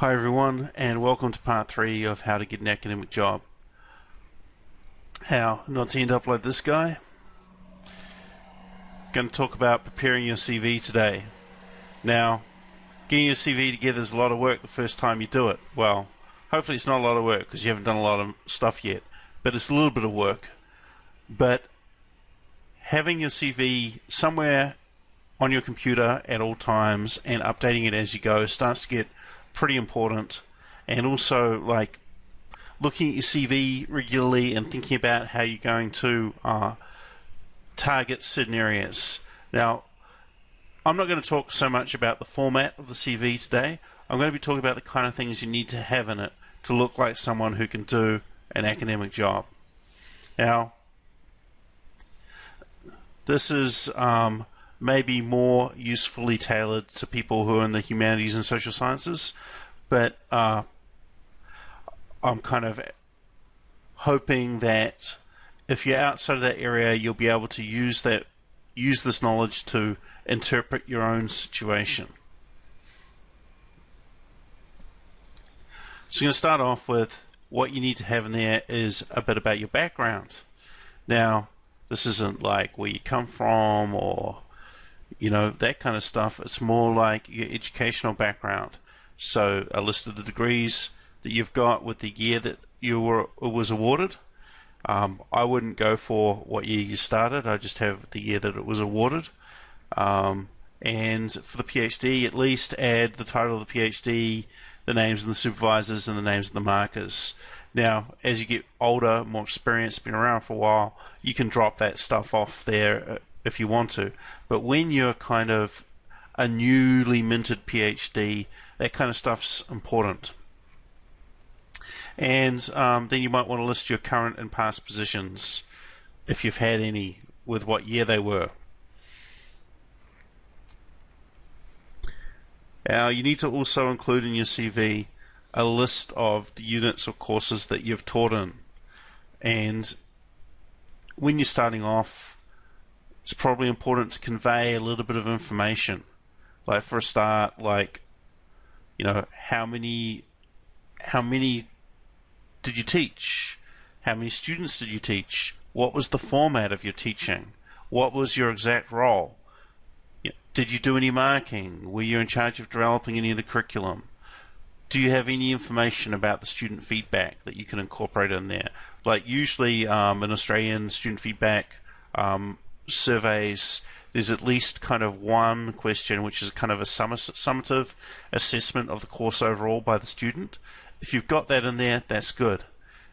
Hi everyone, and welcome to part 3 of how to get an academic job. How not to end up like this guy. Going to talk about preparing your CV today. Now, getting your CV together is a lot of work the first time you do it. Well, hopefully it's not a lot of work because you haven't done a lot of stuff yet, but it's a little bit of work. But having your CV somewhere on your computer at all times and updating it as you go starts to get pretty important. And also, like, looking at your CV regularly and thinking about how you're going to target certain areas. Now, I'm not going to talk so much about the format of the CV today. I'm going to be talking about the kind of things you need to have in it to look like someone who can do an academic job. Now, this is maybe more usefully tailored to people who are in the humanities and social sciences, but I'm kind of hoping that if you're outside of that area, you'll be able to use this knowledge to interpret your own situation. So I'm going to start off with what you need to have in there is a bit about your background. Now, this isn't like where you come from or that kind of stuff. It's more like your educational background. So a list of the degrees that you've got with the year that was awarded. I wouldn't go for what year you started. I just have the year that it was awarded. And for the PhD, at least add the title of the PhD, the names of the supervisors, and the names of the markers. Now, as you get older, more experienced, been around for a while, you can drop that stuff off there if you want to. But when you're kind of a newly minted PhD, that kind of stuff's important. And then you might want to list your current and past positions, if you've had any, with what year they were. Now, you need to also include in your CV a list of the units or courses that you've taught in. And when you're starting off, it's probably important to convey a little bit of information. Like, for a start, how many did you teach? How many students did you teach? What was the format of your teaching? What was your exact role? Did you do any marking? Were you in charge of developing any of the curriculum? Do you have any information about the student feedback that you can incorporate in there? Like, usually in Australian student feedback surveys, there's at least kind of one question which is kind of a summative assessment of the course overall by the student. If you've got that in there, that's good.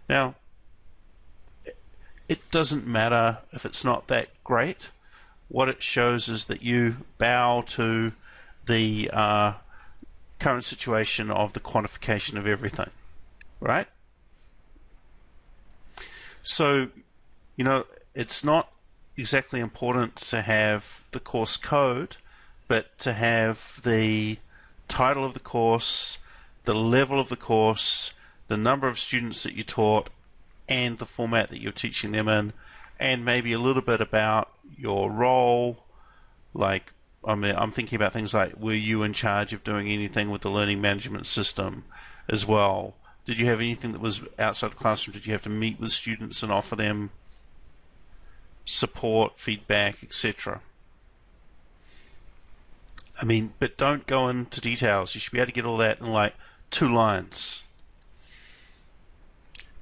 Now, it doesn't matter if it's not that great. What it shows is that you bow to the current situation of the quantification of everything, right? So, it's not exactly important to have the course code, but to have the title of the course, the level of the course, the number of students that you taught, and the format that you're teaching them in, and maybe a little bit about your role. Like, I'm thinking about things like, were you in charge of doing anything with the learning management system as well? Did you have anything that was outside the classroom? Did you have to meet with students and offer them support, feedback, etc.? But don't go into details. You should be able to get all that in like 2 lines.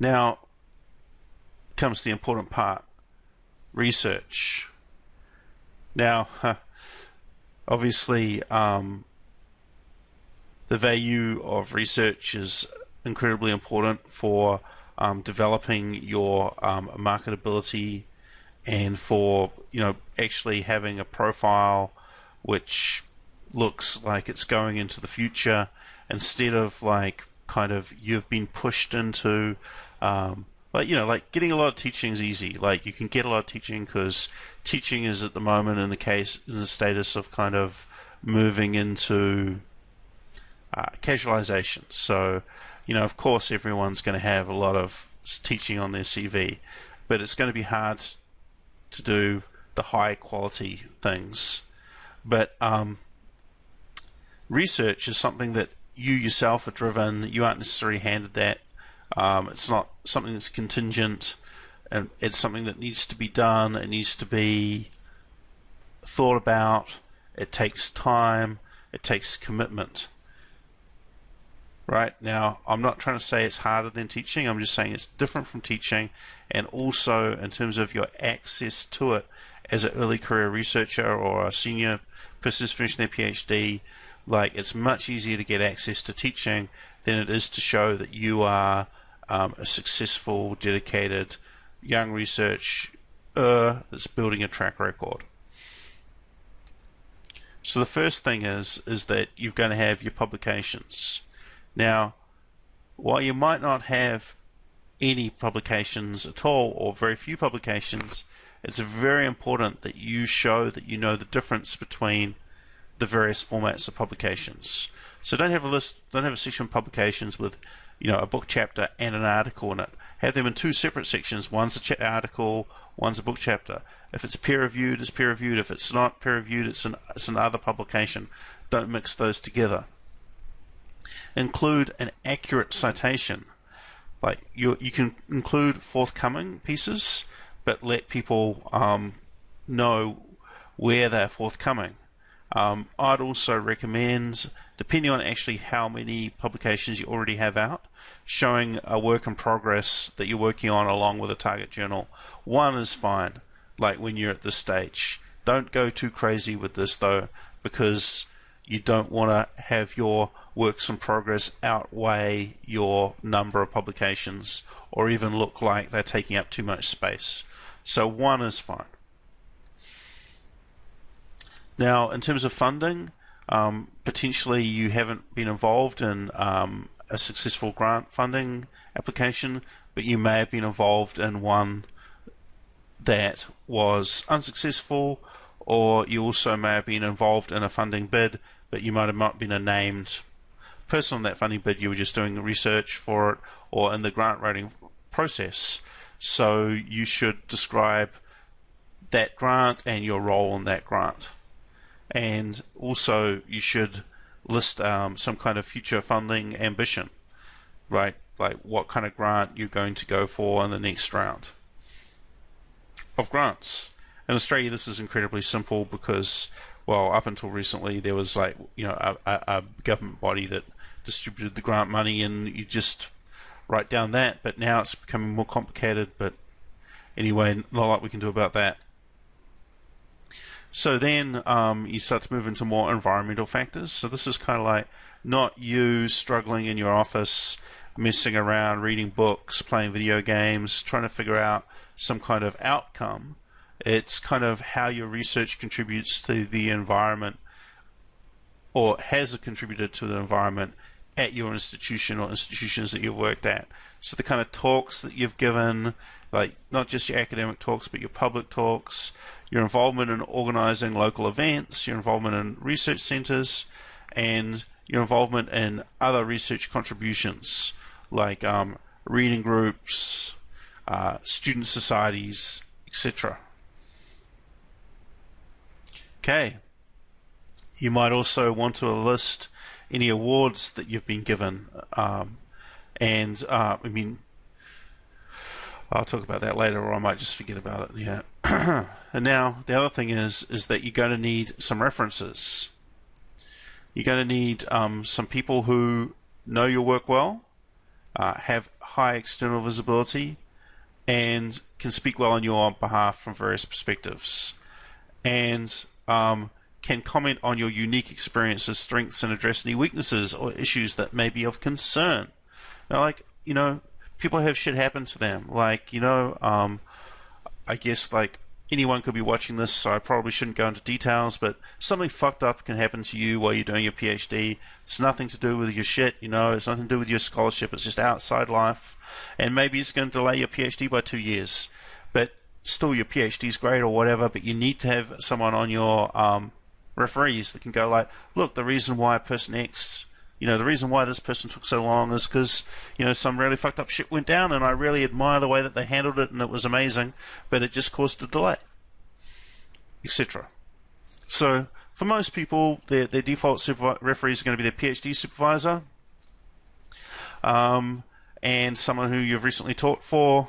Now comes the important part: research. Now, obviously, the value of research is incredibly important for developing your marketability and for actually having a profile which looks like it's going into the future, instead of you've been pushed into getting a lot of teaching is easy. Like, you can get a lot of teaching because teaching is at the moment in the status of kind of moving into casualization. So, of course everyone's going to have a lot of teaching on their CV, but it's going to be hard to do the high quality things. But research is something that you yourself are driven. You aren't necessarily handed that. It's not something that's contingent, and it's something that needs to be done. It needs to be thought about. It takes time. It takes commitment. Right? Now, I'm not trying to say it's harder than teaching. I'm just saying it's different from teaching, and also in terms of your access to it as an early career researcher or a senior person who's finishing their PhD, like, it's much easier to get access to teaching than it is to show that you are a successful, dedicated young researcher that's building a track record. So the first thing is that you're going to have your publications. Now, while you might not have any publications at all, or very few publications, it's very important that you show that you know the difference between the various formats of publications. So don't have a section of publications with, a book chapter and an article in it. Have them in two separate sections. One's an article, one's a book chapter. If it's peer reviewed, it's peer reviewed. If it's not peer reviewed, it's another publication. Don't mix those together. Include an accurate citation. Like you can include forthcoming pieces, but let people know where they're forthcoming. I'd also recommend, depending on actually how many publications you already have out, showing a work in progress that you're working on along with a target journal. One is fine, like when you're at this stage. Don't go too crazy with this though, because you don't want to have your works in progress outweigh your number of publications or even look like they're taking up too much space. So one is fine. Now, in terms of funding, potentially you haven't been involved in a successful grant funding application, but you may have been involved in one that was unsuccessful, or you also may have been involved in a funding bid, but you might have not been a named person on that funding bid. You were just doing the research for it or in the grant writing process. So you should describe that grant and your role in that grant. And also you should list some kind of future funding ambition, right? Like what kind of grant you're going to go for in the next round of grants. In Australia, this is incredibly simple because, well, up until recently, there was like, a government body that distributed the grant money and you just write down that. But now it's becoming more complicated. But anyway, not a lot we can do about that. So then you start to move into more environmental factors. So this is kind of like not you struggling in your office, messing around, reading books, playing video games, trying to figure out some kind of outcome. It's kind of how your research contributes to the environment or has contributed to the environment at your institution or institutions that you've worked at. So the kind of talks that you've given, like not just your academic talks, but your public talks, your involvement in organizing local events, your involvement in research centers, and your involvement in other research contributions like reading groups, student societies, etc. Okay. You might also want to list any awards that you've been given. I'll talk about that later, or I might just forget about it. Yeah. And now the other thing is that you're going to need some references. You're going to need some people who know your work well, have high external visibility, and can speak well on your behalf from various perspectives, and can comment on your unique experiences, strengths, and address any weaknesses or issues that may be of concern. Now, people have shit happen to them. I guess anyone could be watching this, so I probably shouldn't go into details, but something fucked up can happen to you while you're doing your PhD. It's nothing to do with your shit, it's nothing to do with your scholarship, it's just outside life, and maybe it's going to delay your PhD by 2 years, but still your PhD is great or whatever, but you need to have someone on your referees that can go look, the reason why person X, the reason why this person took so long is because, some really fucked up shit went down, and I really admire the way that they handled it, and it was amazing, but it just caused a delay, etc. So for most people, their default referee is going to be their PhD supervisor, and someone who you've recently taught for,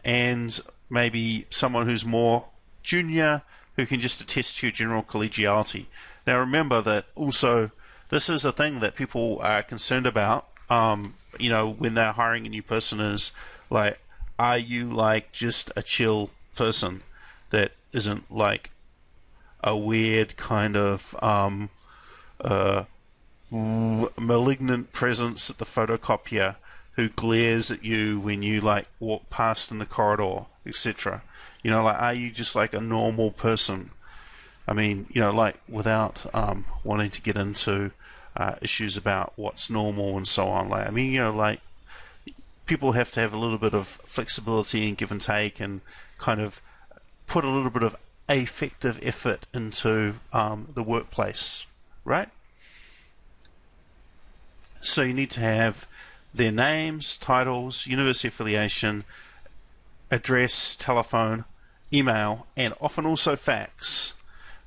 and maybe someone who's more junior who can just attest to your general collegiality. Now remember that also this is a thing that people are concerned about, when they're hiring a new person, is like, are you like just a chill person that isn't like a weird kind of malignant presence at the photocopier who glares at you when you like walk past in the corridor, etc. Are you just like a normal person? I mean, like without wanting to get into issues about what's normal and so on. Like, I mean, like people have to have a little bit of flexibility and give and take, and kind of put a little bit of affective effort into the workplace, right? So you need to have their names, titles, university affiliation, address, telephone, email, and often also fax.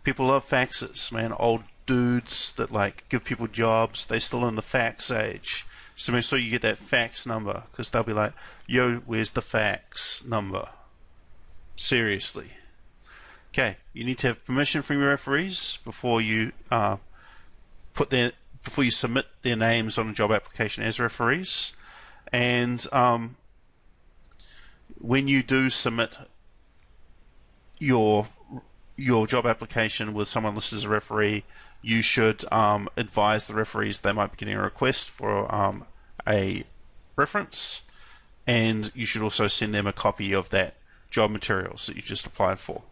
People love faxes, man. Old dudes that like give people jobs, they're still in the fax age. So make sure you get that fax number, because they'll be like, yo, where's the fax number? Seriously. Okay, you need to have permission from your referees before you before you submit their names on a job application as referees. And when you do submit your job application with someone listed as a referee, you should advise the referees they might be getting a request for a reference, and you should also send them a copy of that job materials that you just applied for.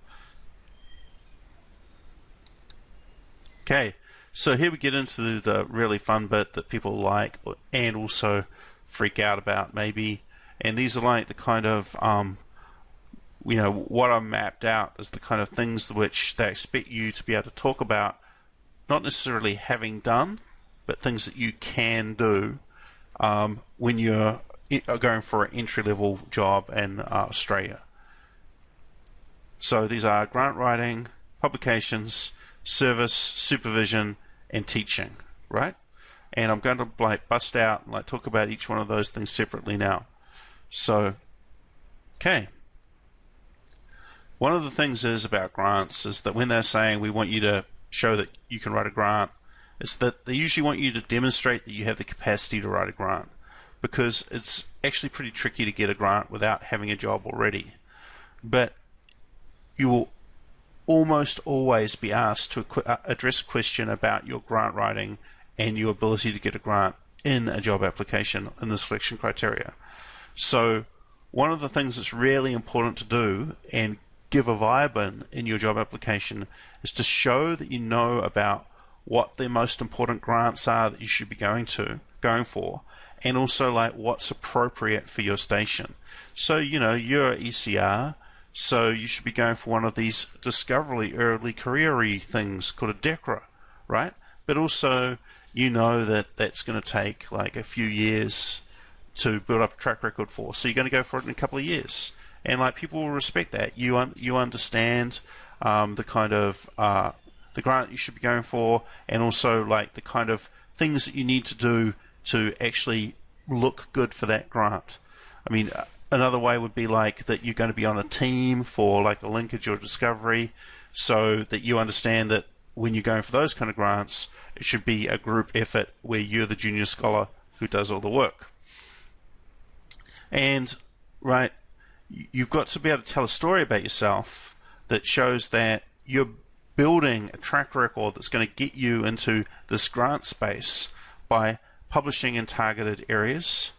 Okay, so here we get into the really fun bit that people like and also freak out about maybe, and these are like the kind of what I mapped out is the kind of things which they expect you to be able to talk about, not necessarily having done, but things that you can do when you're going for an entry-level job in Australia. So these are grant writing, publications, service, supervision, and teaching, right? And I'm going to like bust out and like talk about each one of those things separately now. So, okay. One of the things is about grants is that when they're saying we want you to show that you can write a grant, it's that they usually want you to demonstrate that you have the capacity to write a grant, because it's actually pretty tricky to get a grant without having a job already. But you will almost always be asked to address a question about your grant writing and your ability to get a grant in a job application in the selection criteria. So one of the things that's really important to do and give a vibe in your job application is to show that you know about what the most important grants are that you should be going for, and also like what's appropriate for your station. So you're ECR, so you should be going for one of these discovery early career-y things called a DECRA, right? But also that that's going to take like a few years to build up a track record for, so you're going to go for it in a couple of years, and like people will respect that. You understand the kind of the grant you should be going for, and also like the kind of things that you need to do to actually look good for that grant. I mean, another way would be like that you're going to be on a team for like a linkage or discovery, so that you understand that when you're going for those kind of grants, it should be a group effort where you're the junior scholar who does all the work. And right, you've got to be able to tell a story about yourself that shows that you're building a track record that's going to get you into this grant space by publishing in targeted areas,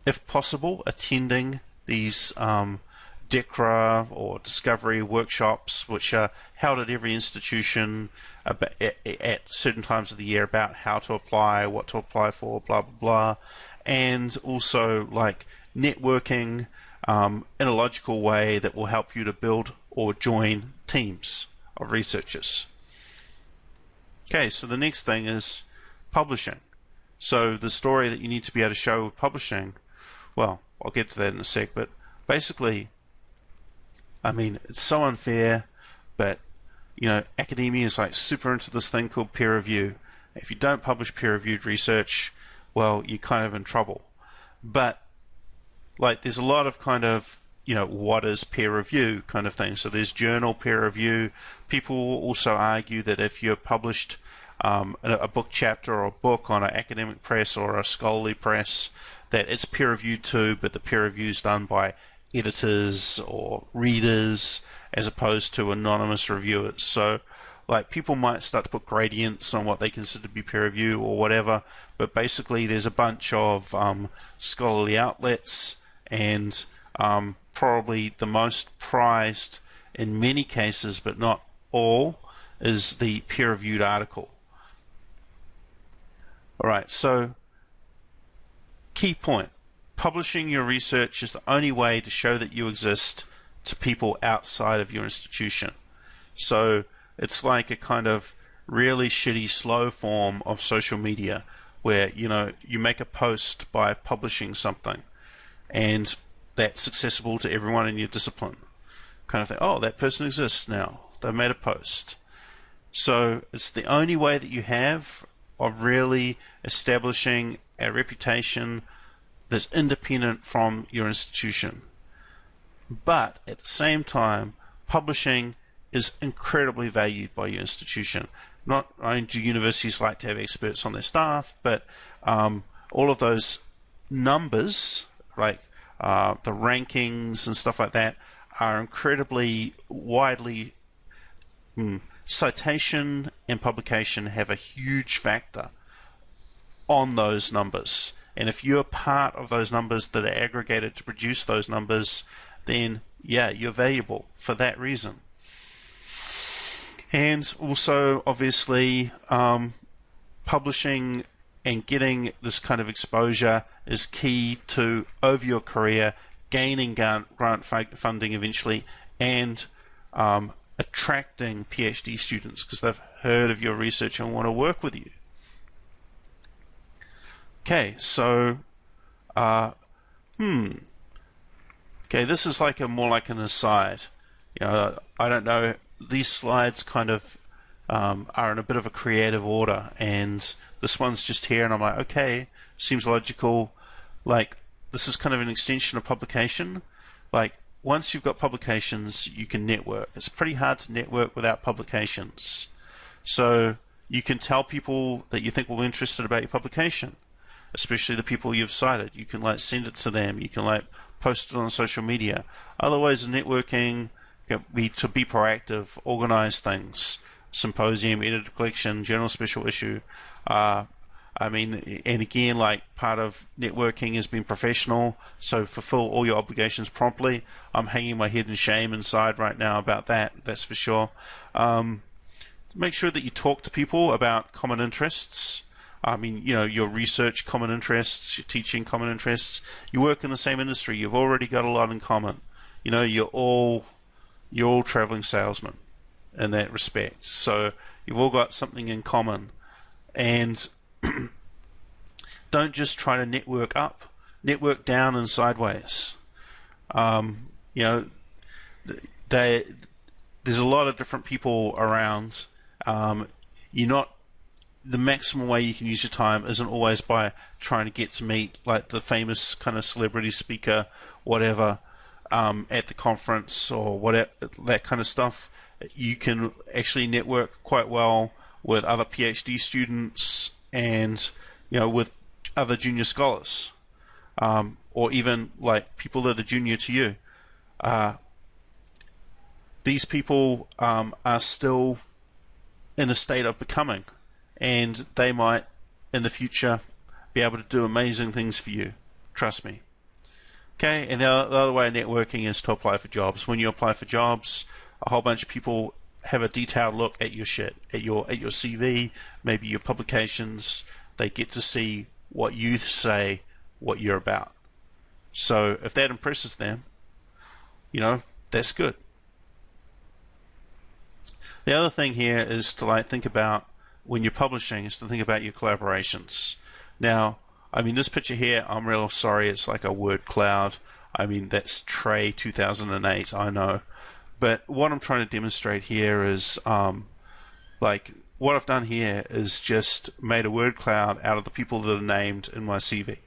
if possible, attending these DECRA or discovery workshops, which are held at every institution at certain times of the year, about how to apply, what to apply for, blah, blah, blah, and also like networking in a logical way that will help you to build or join teams of researchers. Okay, so the next thing is publishing. So the story that you need to be able to show with publishing, well, I'll get to that in a sec, but basically, I mean, it's so unfair, but academia is like super into this thing called peer review. If you don't publish peer-reviewed research, well, you're kind of in trouble. But like, there's a lot of kind of, what is peer review kind of thing. So there's journal peer review. People also argue that if you're published a book chapter or a book on an academic press or a scholarly press, that it's peer reviewed too, but the peer review is done by editors or readers as opposed to anonymous reviewers. So like, people might start to put gradients on what they consider to be peer review or whatever, but basically there's a bunch of scholarly outlets, and probably the most prized in many cases, but not all, is the peer-reviewed article. Alright, so key point. Publishing your research is the only way to show that you exist to people outside of your institution. So it's like a kind of really shitty slow form of social media where, you make a post by publishing something and that's accessible to everyone in your discipline. Kind of think, oh, that person exists now. They've made a post. So it's the only way that you have of really establishing a reputation that's independent from your institution. But at the same time, publishing is incredibly valued by your institution. Not only do universities like to have experts on their staff, but all of those numbers, like the rankings and stuff like that, are incredibly widely. Citation and publication have a huge factor on those numbers. And if you're part of those numbers that are aggregated to produce those numbers, then yeah, you're valuable for that reason. And also, obviously, publishing and getting this kind of exposure is key to, over your career, gaining grant funding eventually, and attracting PhD students because they've heard of your research and want to work with you. Okay, so, okay, this is like more like an aside. I don't know. These slides kind of are in a bit of a creative order, and this one's just here, and I'm like, okay, seems logical. Like, this is kind of an extension of publication. Like, once you've got publications, you can network. It's pretty hard to network without publications. So you can tell people that you think will be interested about your publication, especially the people you've cited. You can like send it to them. You can like post it on social media. Other ways of networking can be to be proactive, organize things, symposium, edited collection, journal special issue. And again, like, part of networking is being professional, so fulfill all your obligations promptly. I'm hanging my head in shame inside right now about that, that's for sure. Make sure that you talk to people about common interests. Your research common interests, your teaching common interests. You work in the same industry, you've already got a lot in common. You're all traveling salesmen in that respect. So you've all got something in common. And don't just try to network up, network down and sideways. There's a lot of different people around. The maximum way you can use your time isn't always by trying to get to meet like the famous kind of celebrity speaker, whatever, at the conference or whatever, that kind of stuff. You can actually network quite well with other PhD students and with other junior scholars, or even like people that are junior to you. These people are still in a state of becoming, and they might in the future be able to do amazing things for you. Trust me. Okay, and the other way of networking is to apply for jobs. When you apply for jobs, a whole bunch of people have a detailed look at your shit, at your CV, maybe your publications. They get to see what you say, what you're about. So if that impresses them, that's good. The other thing here is to think about, when you're publishing, is to think about your collaborations. Now, this picture here, I'm real sorry, it's like a word cloud. That's Trey 2008, I know. But what I'm trying to demonstrate here is like what I've done here is just made a word cloud out of the people that are named in my CV.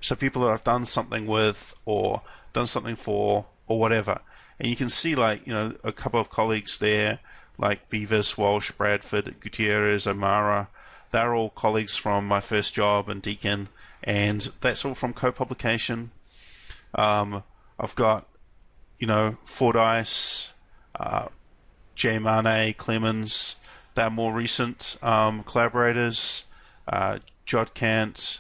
So people that I've done something with or done something for or whatever. And you can see, like, you know, a couple of colleagues there, like Beavis, Walsh, Bradford, Gutierrez, O'Mara. They're all colleagues from my first job in Deakin, and that's all from co-publication. I've got, you know, Fordyce, Jay Mane, Clemens. They're more recent collaborators. Jodkant,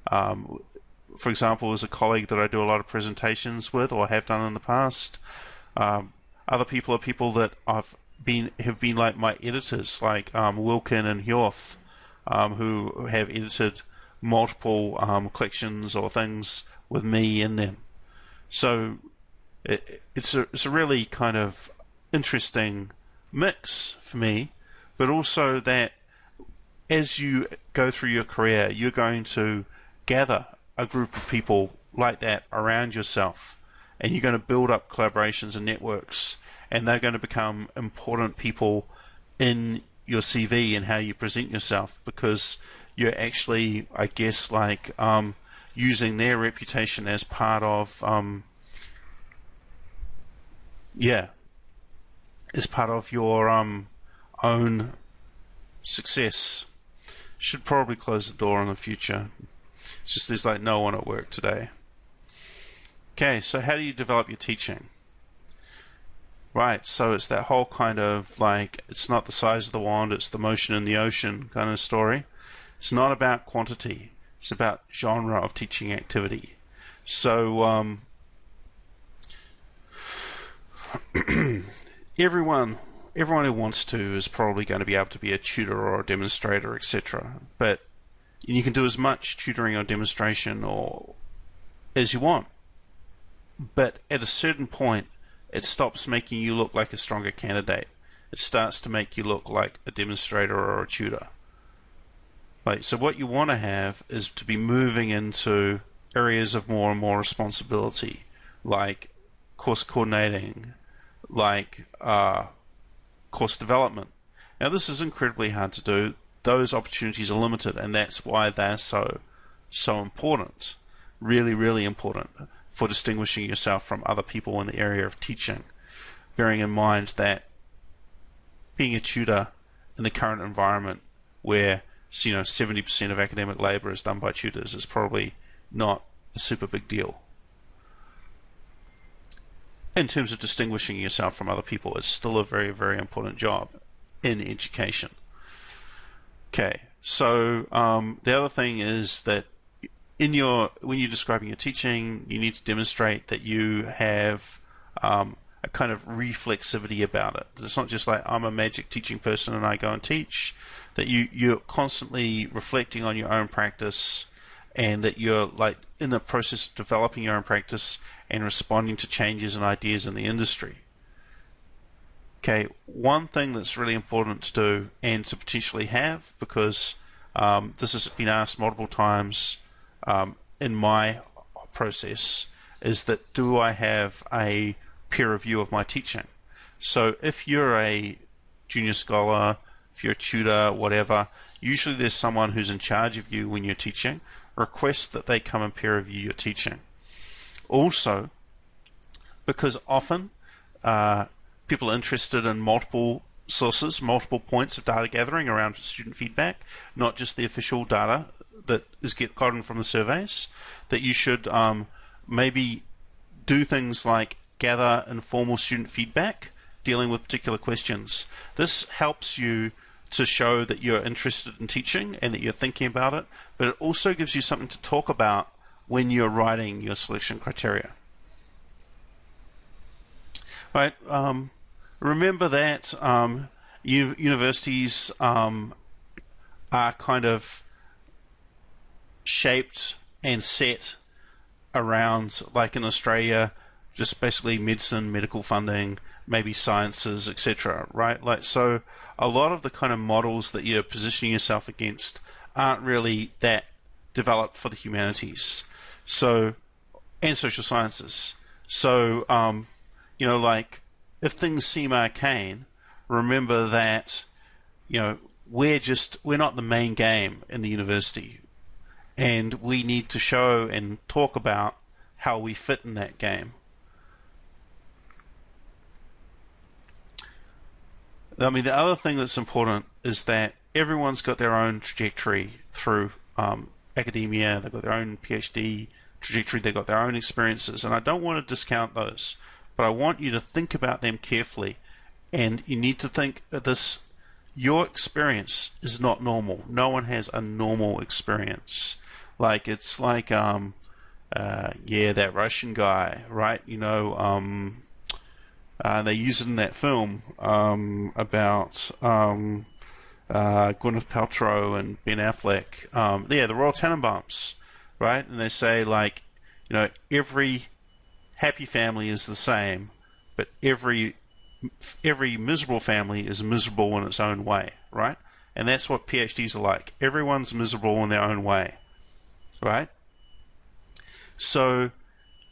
for example, is a colleague that I do a lot of presentations with, or have done in the past. Other people are people that have been like my editors, like Wilkin and Hjorth, who have edited multiple collections or things with me in them. So it's a really kind of interesting mix for me, but also that as you go through your career, you're going to gather a group of people like that around yourself, and you're going to build up collaborations and networks, and they're going to become important people in your CV and how you present yourself, because you're actually, I guess, like using their reputation as part of as part of your own success. Should probably close the door in the future. It's just there's like no one at work today. Okay, so how do you develop your teaching? Right, so it's that whole kind of like, it's not the size of the wand, it's the motion in the ocean kind of story. It's not about quantity, it's about genre of teaching activity. So everyone who wants to is probably going to be able to be a tutor or a demonstrator, etc. But you can do as much tutoring or demonstration or as you want. But at a certain point, it stops making you look like a stronger candidate. It starts to make you look like a demonstrator or a tutor. Like, so what you want to have is to be moving into areas of more and more responsibility, like course coordinating, like course development. Now, this is incredibly hard to do. Those opportunities are limited, and that's why they're so important. Really, really important for distinguishing yourself from other people in the area of teaching, bearing in mind that being a tutor in the current environment where 70% of academic labour is done by tutors is probably not a super big deal. In terms of distinguishing yourself from other people, it's still a very, very important job in education. Okay, so the other thing is that when you're describing your teaching, you need to demonstrate that you have a kind of reflexivity about it. It's not just like, I'm a magic teaching person and I go and teach. That you're constantly reflecting on your own practice, and that you're like in the process of developing your own practice and responding to changes and ideas in the industry. Okay, one thing that's really important to do and to potentially have, because this has been asked multiple times in my process, is that do I have a peer review of my teaching? So if you're a junior scholar, if you're a tutor, whatever, usually there's someone who's in charge of you when you're teaching. Request that they come and peer review your teaching. Also, because often people are interested in multiple sources, multiple points of data gathering around student feedback, not just the official data that is gotten from the surveys, that you should maybe do things like gather informal student feedback dealing with particular questions. This helps you to show that you're interested in teaching and that you're thinking about it, but it also gives you something to talk about when you're writing your selection criteria. Right. Remember that universities are kind of shaped and set around, like in Australia, just basically medicine, medical funding, maybe sciences, etc. Right? Like, so a lot of the kind of models that you're positioning yourself against aren't really that developed for the humanities, so, and social sciences. So like if things seem arcane, remember that we're not the main game in the university, and we need to show and talk about how we fit in that game. I mean, the other thing that's important is that everyone's got their own trajectory through academia. They've got their own PhD trajectory. They've got their own experiences, and I don't want to discount those, but I want you to think about them carefully. And you need to think of this: your experience is not normal. No one has a normal experience. Like it's like that Russian guy, right? They use it in that film about Gwyneth Paltrow and Ben Affleck. The Royal Tenenbaums, right? And they say every happy family is the same, but every miserable family is miserable in its own way, right? And that's what PhDs are like. Everyone's miserable in their own way, right? So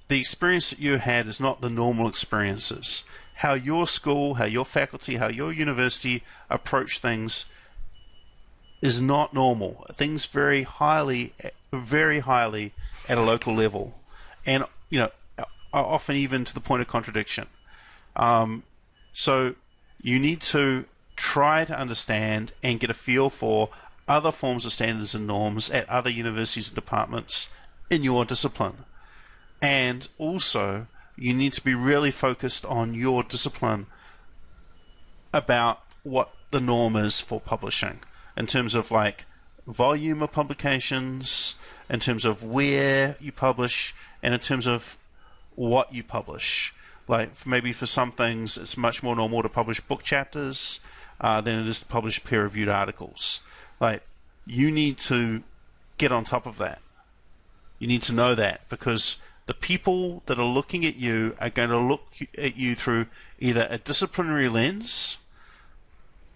the experience that you had is not the normal experiences. How your school, how your faculty, how your university approach things is not normal. Things very highly at a local level, and are often even to the point of contradiction. So you need to try to understand and get a feel for other forms of standards and norms at other universities and departments in your discipline. And also, you need to be really focused on your discipline about what the norm is for publishing in terms of volume of publications, in terms of where you publish, and in terms of what you publish. Maybe for some things, it's much more normal to publish book chapters than it is to publish peer-reviewed articles. You need to get on top of that. You need to know that, because the people that are looking at you are going to look at you through either a disciplinary lens,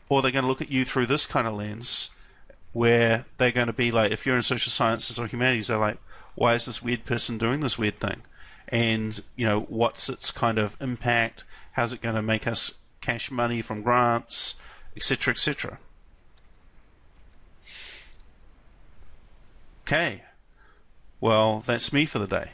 or they're going to look at you through this kind of lens, where they're going to be if you're in social sciences or humanities, they're like, why is this weird person doing this weird thing? And, what's its kind of impact? How's it going to make us cash money from grants, etc., etc.? Okay. Well, that's me for the day.